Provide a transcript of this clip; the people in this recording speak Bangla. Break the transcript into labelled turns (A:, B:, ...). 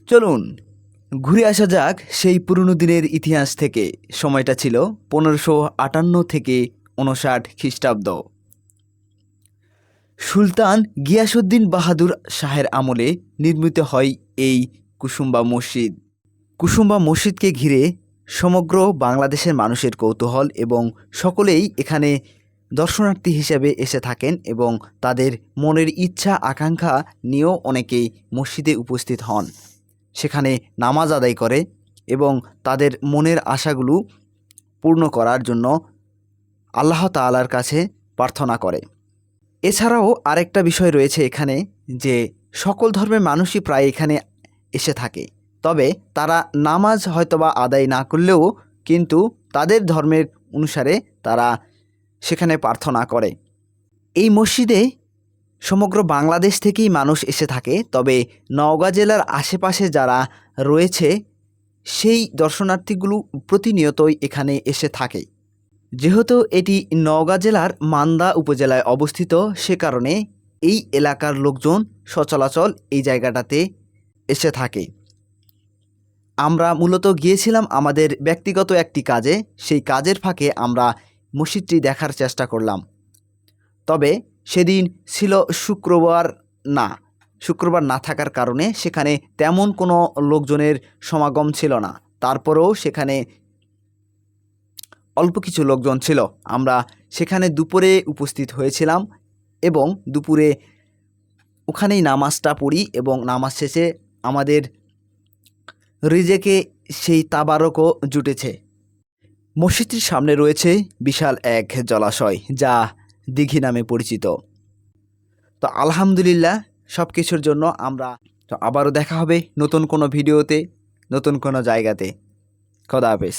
A: চলুন ঘুরে আসা যাক সেই পুরনো দিনের ইতিহাস থেকে। সময়টা ছিল 1558 থেকে 59 খ্রিস্টাব্দ। সুলতান গিয়াসউদ্দিন বাহাদুর শাহের আমলে নির্মিত হয় এই কুসুম্বা মসজিদ। কুসুম্বা মসজিদকে ঘিরে সমগ্র বাংলাদেশের মানুষের কৌতূহল এবং সকলেই এখানে দর্শনার্থী হিসেবে এসে থাকেন এবং তাদের মনের ইচ্ছা আকাঙ্ক্ষা নিয়েও অনেকেই মসজিদে উপস্থিত হন, সেখানে নামাজ আদায় করে এবং তাদের মনের আশাগুলো পূর্ণ করার জন্য আল্লাহ তাআলার কাছে প্রার্থনা করে। এছাড়াও আরেকটা বিষয় রয়েছে এখানে, যে সকল ধর্মের মানুষই প্রায় এখানে এসে থাকে, তবে তারা নামাজ হয়তোবা আদায় না করলেও কিন্তু তাদের ধর্মের অনুসারে তারা সেখানে প্রার্থনা করে। এই মসজিদে সমগ্র বাংলাদেশ থেকেই মানুষ এসে থাকে, তবে নওগাঁ জেলার আশেপাশে যারা রয়েছে সেই দর্শনার্থীগুলো প্রতিনিয়তই এখানে এসে থাকে। যেহেতু এটি নওগাঁ জেলার মান্দা উপজেলায় অবস্থিত, সে কারণে এই এলাকার লোকজন সচরাচর এই জায়গাটাতে এসে থাকে। আমরা মূলত গিয়েছিলাম আমাদের ব্যক্তিগত একটি কাজে, সেই কাজের ফাঁকে আমরা মসজিদটি দেখার চেষ্টা করলাম। তবে সেদিন ছিল শুক্রবার না থাকার কারণে সেখানে তেমন কোনো লোকজনের সমাগম ছিল না। তারপরেও সেখানে অল্প কিছু লোকজন ছিল। আমরা সেখানে দুপুরে উপস্থিত হয়েছিলাম এবং দুপুরে ওখানেই নামাজটা পড়ি এবং নামাজ শেষে আমাদের রিজেকে সেই তাবারকও জুটেছে। মসজিদটির সামনে রয়েছে বিশাল এক জলাশয়, যা দিঘি নামে পরিচিত। তো আলহামদুলিল্লাহ সব কিছুর জন্য আমরা আবারও দেখা হবে নতুন কোনো ভিডিওতে, নতুন কোনো জায়গাতে। খোদা হাফেজ।